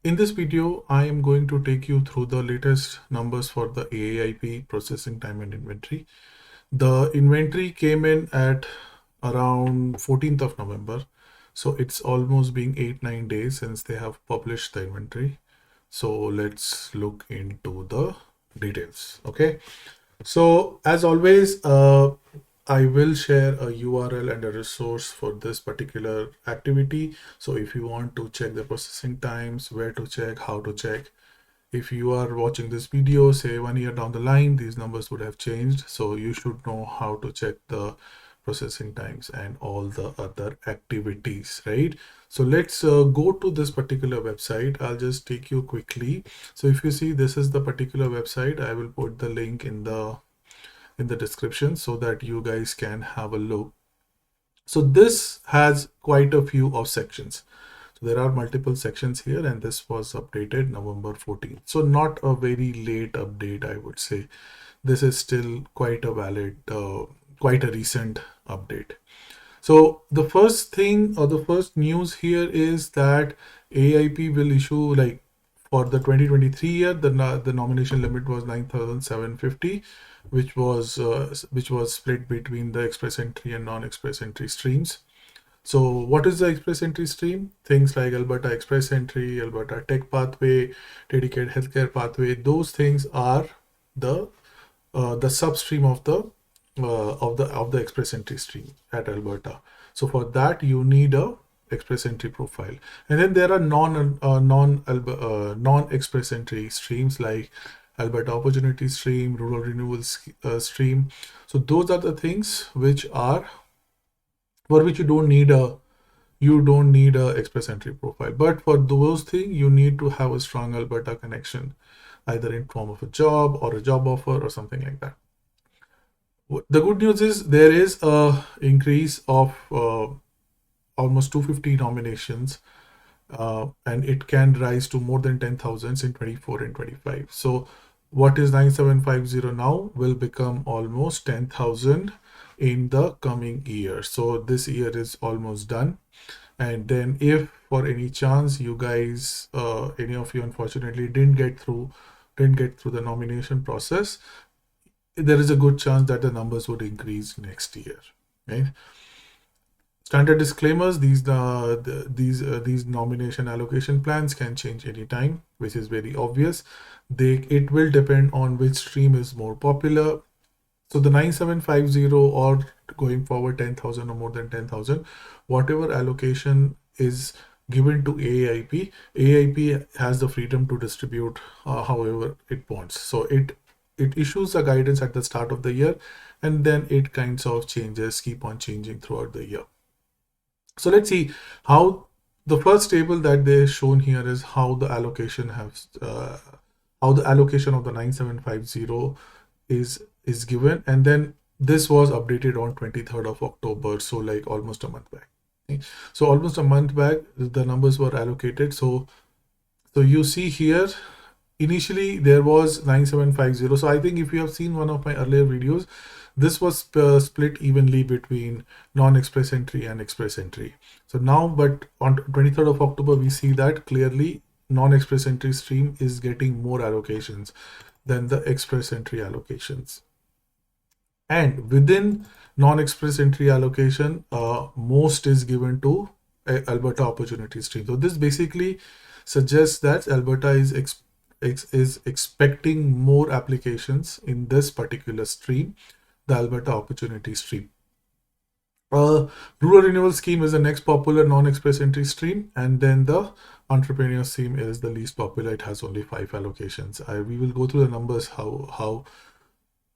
In this video, I am going to take you through the latest numbers for the AIP processing time and inventory. The inventory came in at around 14th of November. So it's almost being 8-9 days since they have published the inventory. So let's look into the details. Okay. So as always, I will share a URL and a resource for this particular activity. So if you want to check the processing times, where to check, how to check, if you are watching this video, say 1 year down the line, these numbers would have changed. So you should know how to check the processing times and all the other activities, right? So let's go to this particular website. I'll just take you quickly. So if you see, this is the particular website. I will put the link in the description so that you guys can have a look. So this has quite a few of sections. So there are multiple sections here, and this was updated November 14th. So not a very late update, I would say. This is still quite a valid, quite a recent update. So the first thing or the first news here is that AIP will issue, like, for the 2023 year, the nomination limit was 9,750, which was split between the express entry and non-express entry streams. So what is the express entry stream? Things like Alberta Express Entry, Alberta Tech Pathway, Dedicated Healthcare Pathway. Those things are the substream of the express entry stream at Alberta. So for that you need a express entry profile, and then there are non express entry streams like Alberta Opportunity Stream, Rural Renewal Stream. So those are the things which are for which you don't need a express entry profile, but for those things you need to have a strong Alberta connection, either in form of a job or a job offer or something like that. The good news is there is a increase of almost 250 nominations, and it can rise to more than 10,000 in 24 and 25. So what is 9750 now will become almost 10,000 in the coming year. So this year is almost done. And then if for any chance you guys, any of you unfortunately didn't get through the nomination process, there is a good chance that the numbers would increase next year, right? Standard disclaimers: these nomination allocation plans can change anytime, which is very obvious. It will depend on which stream is more popular. So the 9750 or going forward 10,000 or more than 10,000, whatever allocation is given to AIP has the freedom to distribute however it wants. So it issues a guidance at the start of the year, and then it kinds of keep on changing throughout the year. So let's see how the first table that they're shown here is how the allocation of the 9750 is given, and then this was updated on 23rd of October, so like almost a month back. Okay? So almost a month back the numbers were allocated. So you see here, initially there was 9750. So I think if you have seen one of my earlier videos, this was split evenly between non-express entry and express entry. So now, but on 23rd of October, we see that clearly non-express entry stream is getting more allocations than the express entry allocations. And within non-express entry allocation, most is given to Alberta Opportunity Stream. So this basically suggests that Alberta is expecting more applications in this particular stream, the Alberta Opportunity Stream. Rural Renewal Scheme is the next popular non-express entry stream, and then the Entrepreneur Stream is the least popular. It has only 5 allocations. We will go through the numbers, how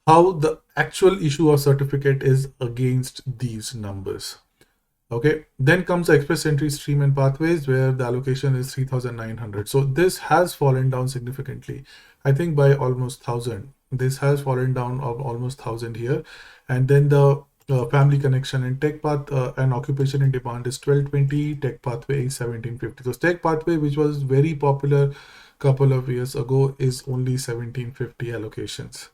the actual issue of certificate is against these numbers. Okay, then comes the express entry stream and pathways, where the allocation is 3,900. So this has fallen down significantly, I think by almost 1,000. This has fallen down of almost 1,000 here. And then the family connection and tech path and occupation in demand is 1220. Tech pathway is 1750. So tech pathway, which was very popular couple of years ago, is only 1750 allocations.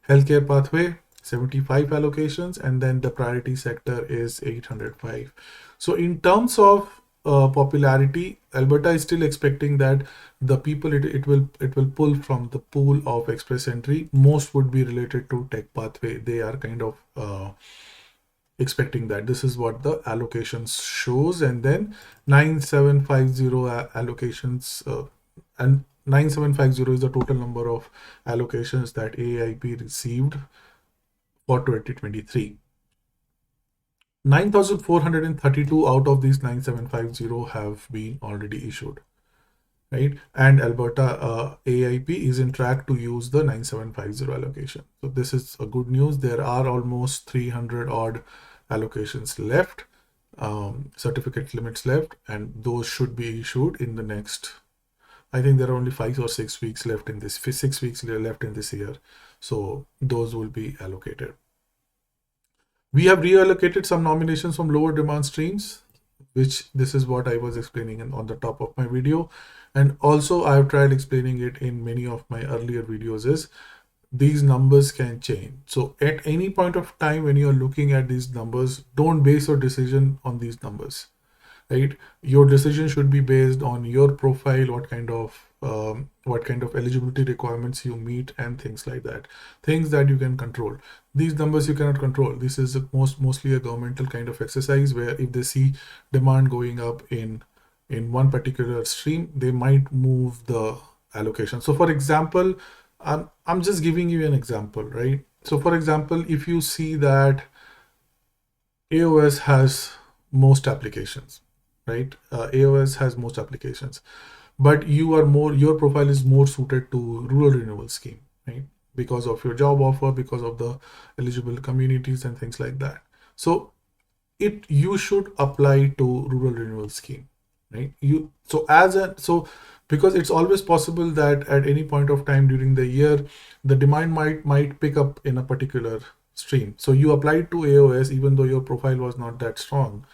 Healthcare pathway, 75 allocations, and then the priority sector is 805. So in terms of popularity, Alberta is still expecting that the people it will pull from the pool of express entry, most would be related to tech pathway. They are kind of expecting that. This is what the allocations shows, and then 9750 allocations, and 9750 is the total number of allocations that AIP received for 2023. 9,432 out of these 9750 have been already issued, right? And Alberta AIP is in track to use the 9750 allocation. So this is a good news. There are almost 300 odd allocations left, certificate limits left, and those should be issued in the next, I think there are only 5 or 6 weeks left in this, 6 weeks left in this year. So those will be allocated. We have reallocated some nominations from lower demand streams, which this is what I was explaining on the top of my video. And also I have tried explaining it in many of my earlier videos is these numbers can change. So at any point of time when you're looking at these numbers, don't base your decision on these numbers, right? Your decision should be based on your profile, what kind of eligibility requirements you meet, and things like that, things that you can control. These numbers you cannot control. This is mostly a governmental kind of exercise where if they see demand going up in one particular stream, they might move the allocation. So for example, I'm just giving you an example, right? So for example, if you see that AOS has most applications, right? AOS has most applications, but your profile is more suited to rural renewal scheme, right? Because of your job offer, because of the eligible communities and things like that. So you should apply to rural renewal scheme, right? Because it's always possible that at any point of time during the year, the demand might pick up in a particular stream. So you applied to AOS even though your profile was not that strong,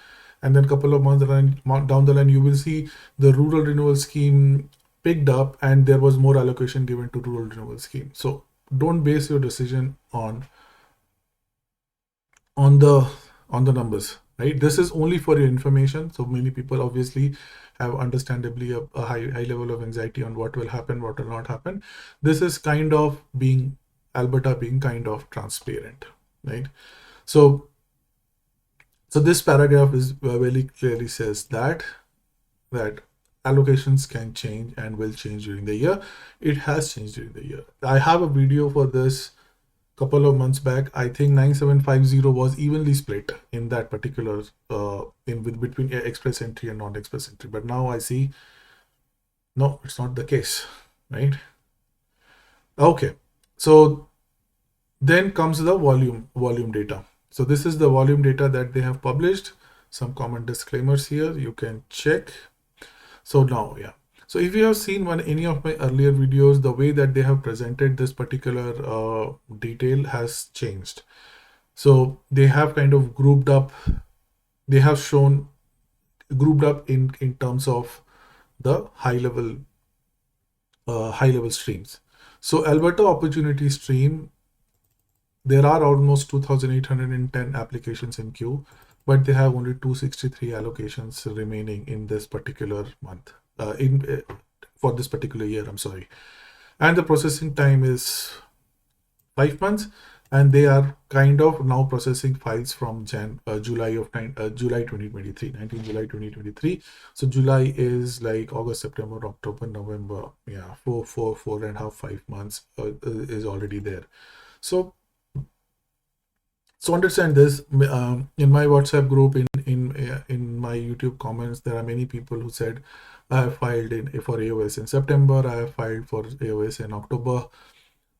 and then a couple of months down the line, you will see the rural renewal scheme picked up and there was more allocation given to rural renewal scheme. So don't base your decision on the numbers, right? This is only for your information. So many people obviously have understandably a high level of anxiety on what will happen, what will not happen. This is kind of being Alberta being kind of transparent, right? So this paragraph is very clearly says that allocations can change and will change during the year. It has changed during the year. I have a video for this couple of months back. I think 9750 was evenly split in that particular between express entry and non-express entry. But now I see no, it's not the case, right? Okay, so then comes the volume data. So this is the volume data that they have published. Some common disclaimers here, you can check. So now, yeah. So if you have seen any of my earlier videos, the way that they have presented this particular detail has changed. So they have kind of grouped up, they have shown grouped up in terms of the high level streams. So Alberta Opportunity Stream, there are almost 2,810 applications in queue, but they have only 263 allocations remaining in this particular month, for this particular year, I'm sorry. And the processing time is 5 months, and they are kind of now processing files from July 2023, 19 July 2023. So July is like August, September, October, November. Yeah, 4.5, 5 months is already there. So understand this. In my WhatsApp group, in my YouTube comments, there are many people who said, I have filed for AOS in September, I have filed for AOS in October.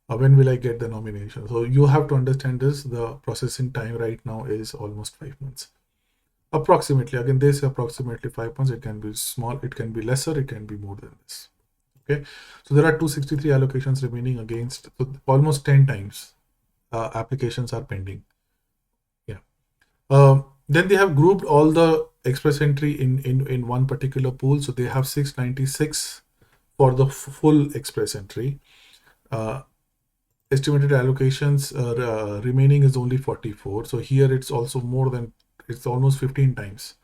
When will I get the nomination? So you have to understand this. The processing time right now is almost 5 months. Approximately, again, they say approximately 5 months. It can be small, it can be lesser, it can be more than this. Okay, so there are 263 allocations remaining against, so almost 10 times applications are pending. Then they have grouped all the express entry in one particular pool. So they have 696 for the full express entry. Estimated allocations remaining is only 44. So here it's also more than, it's almost 15 times.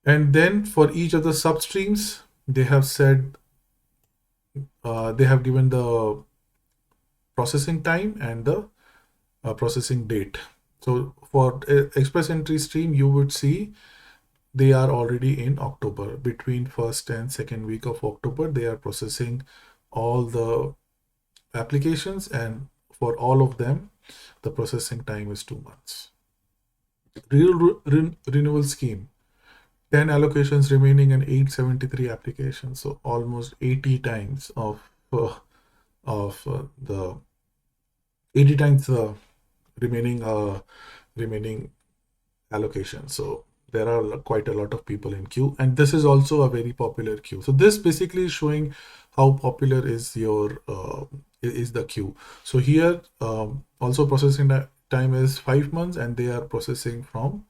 And then for each of the substreams, they have said, they have given the processing time and the processing date. So for express entry stream, you would see they are already in October. Between first and second week of October, they are processing all the applications, and for all of them, the processing time is 2 months. Renewal scheme, 10 allocations remaining and 873 applications. So almost 80 times the 80 times the remaining allocation. So there are quite a lot of people in queue, and this is also a very popular queue. So this basically is showing how popular is your is the queue. So here also processing time is 5 months, and they are processing from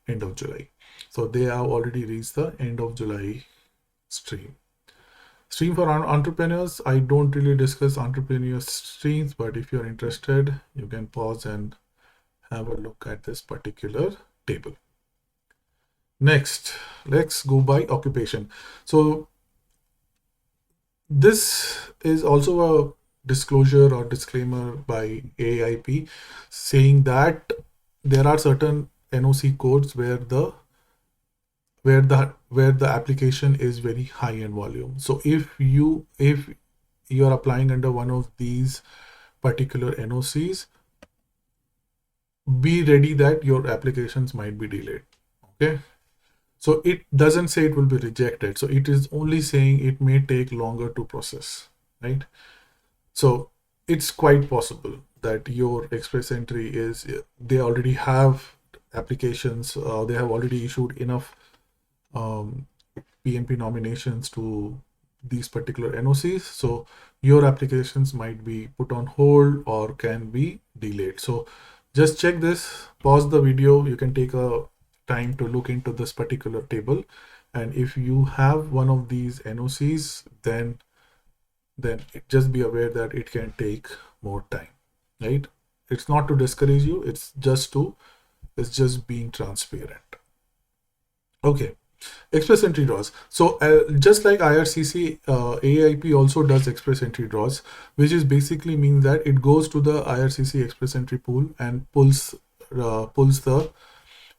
end of July. So they have already reached the end of July stream. Stream for entrepreneurs, I don't really discuss entrepreneur streams, but if you're interested, you can pause and have a look at this particular table. Next, let's go by occupation. So this is also a disclosure or disclaimer by Aaip saying that there are certain NOC codes where the application is very high in volume. So if you are applying under one of these particular NOCs, be ready that your applications might be delayed. Okay. So it doesn't say it will be rejected. So it is only saying it may take longer to process, right? So it's quite possible that your express entry is, they already have applications, they have already issued enough PNP nominations to these particular NOCs. So your applications might be put on hold or can be delayed. So just check this, pause the video. You can take a time to look into this particular table. And if you have one of these NOCs, then just be aware that it can take more time, right? It's not to discourage you. It's just being transparent. Okay. Express entry draws. So just like IRCC, Aaip also does express entry draws, which is basically means that it goes to the IRCC express entry pool and pulls the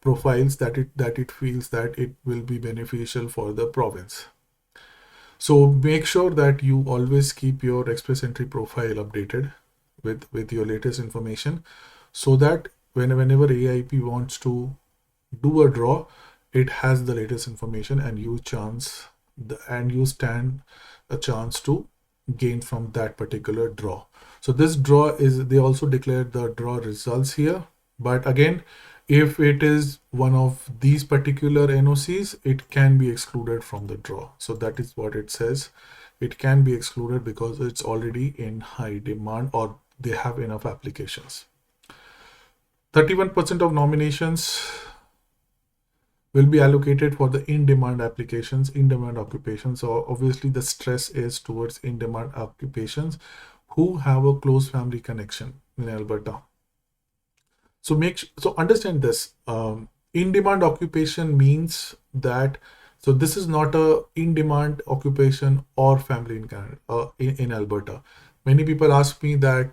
profiles that it feels that it will be beneficial for the province. So make sure that you always keep your express entry profile updated with your latest information, so that whenever Aaip wants to do a draw, it has the latest information, and you stand a chance to gain from that particular draw. So this draw is, they also declared the draw results here, but again, if it is one of these particular NOCs, it can be excluded from the draw. So that is what it says. It can be excluded because it's already in high demand or they have enough applications. 31% of nominations will be allocated for the in-demand applications, in-demand occupations. So obviously the stress is towards in-demand occupations who have a close family connection in Alberta. So understand this. In-demand occupation means that, so this is not a in-demand occupation or family in Canada, in Alberta. Many people ask me that,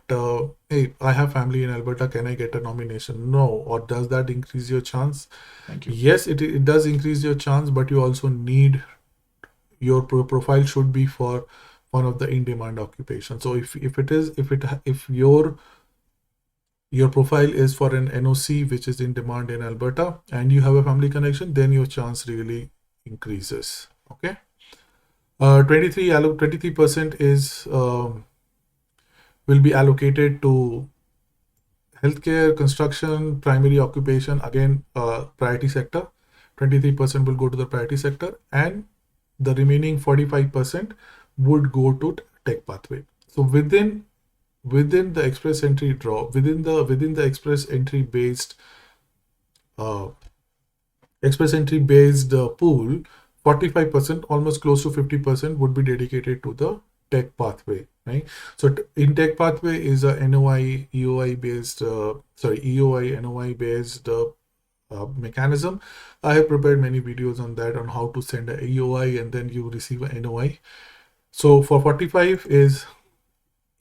hey, I have family in Alberta, can I get a nomination? No. Or does that increase your chance? Thank you. Yes, it does increase your chance, but you also need, your profile should be for one of the in-demand occupation. So if your profile is for an NOC which is in demand in Alberta and you have a family connection, then your chance really increases. Okay. 23% is will be allocated to healthcare, construction, primary occupation, again priority sector. 23% will go to the priority sector, and the remaining 45% would go to tech pathway. So within the express entry draw, within the express entry based pool, 45%, almost close to 50%, would be dedicated to the tech pathway, right? So in tech pathway is a NOI EOI based EOI NOI based mechanism. I have prepared many videos on that, on how to send a EOI and then you receive a NOI. So for 45 is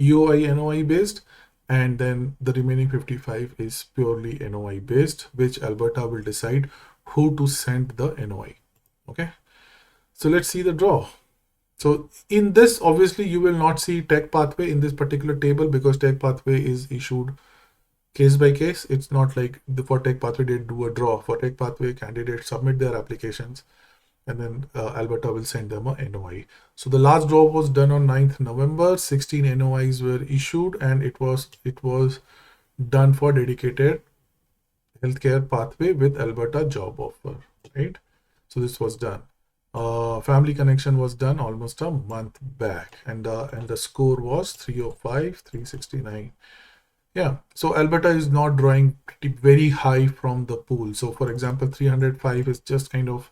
EOI NOI based, and then the remaining 55 is purely NOI based, which Alberta will decide who to send the NOI. Okay, so let's see the draw. So in this, obviously, you will not see tech pathway in this particular table because tech pathway is issued case by case. It's not like for tech pathway they do a draw. For tech pathway, candidates submit their applications and then Alberta will send them a NOI. So the last draw was done on 9th November. 16 NOIs were issued and it was done for dedicated healthcare pathway with Alberta job offer, right? So this was done. Family connection was done almost a month back, and the score was 305, 369. Yeah, so Alberta is not drawing very high from the pool. So for example, 305 is just kind of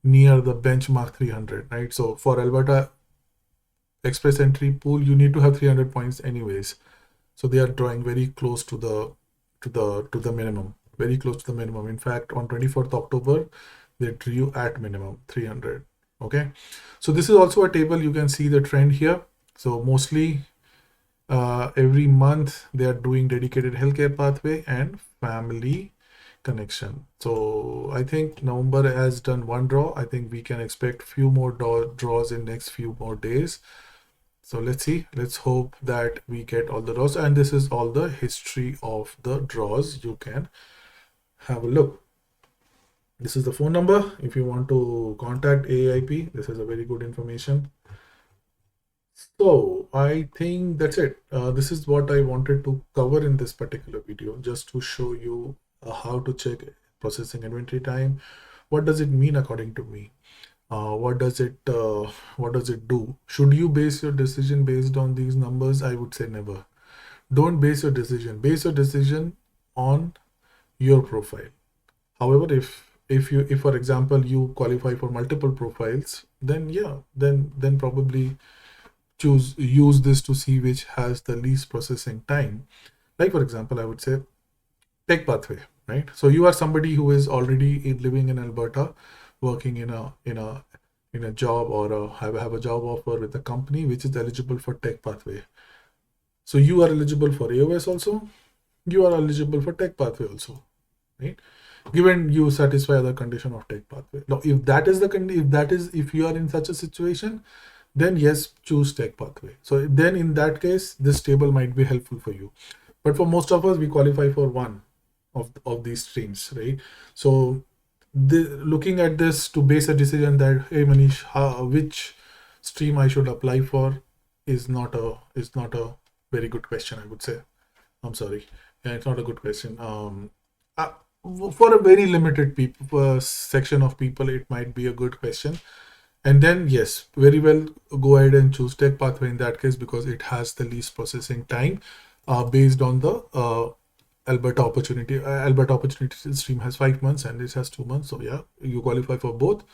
near the benchmark 300, right? So for Alberta express entry pool, you need to have 300 points anyways. So they are drawing very close to the minimum, very close to the minimum. In fact, on 24th October, they drew at minimum 300. Okay, so this is also a table. You can see the trend here. So mostly every month they are doing dedicated healthcare pathway and family connection. So I think November has done one draw. I think we can expect few more draws in next few more days. So let's see, let's hope that we get all the draws, and this is all the history of the draws. You can have a look. This is the phone number if you want to contact Aaip. This is a very good information. So I think that's it. This is what I wanted to cover in this particular video, just to show you how to check processing inventory time. What does it mean according to me? What does it do? Should you base your decision based on these numbers? I would say never. Don't base your decision. Base your decision on your profile. However, if for example you qualify for multiple profiles, then yeah, then probably use this to see which has the least processing time. Like for example, I would say tech pathway, right? So you are somebody who is already living in Alberta, working in a job or have a job offer with a company which is eligible for tech pathway. So you are eligible for AOS also, you are eligible for tech pathway also, right? Given you satisfy the condition of tech pathway. Now, if that is if you are in such a situation, then yes, choose tech pathway. So then in that case, this table might be helpful for you. But for most of us, we qualify for one of these streams, right? So looking at this to base a decision that, hey Manish, which stream I should apply for is not a very good question, I would say. I'm sorry. Yeah, it's not a good question. For a very limited section of people, it might be a good question. And then yes, very well, go ahead and choose tech pathway in that case because it has the least processing time based on the Alberta opportunity. Alberta opportunity stream has 5 months and this has 2 months. So yeah, you qualify for both.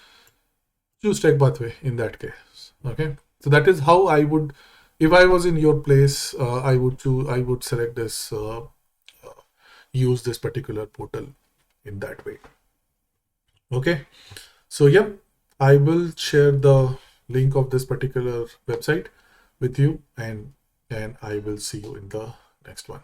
Choose tech pathway in that case. Okay, so that is how I would, if I was in your place, I would select this, use this particular portal in that way. Okay, so yeah, I will share the link of this particular website with you, and I will see you in the next one.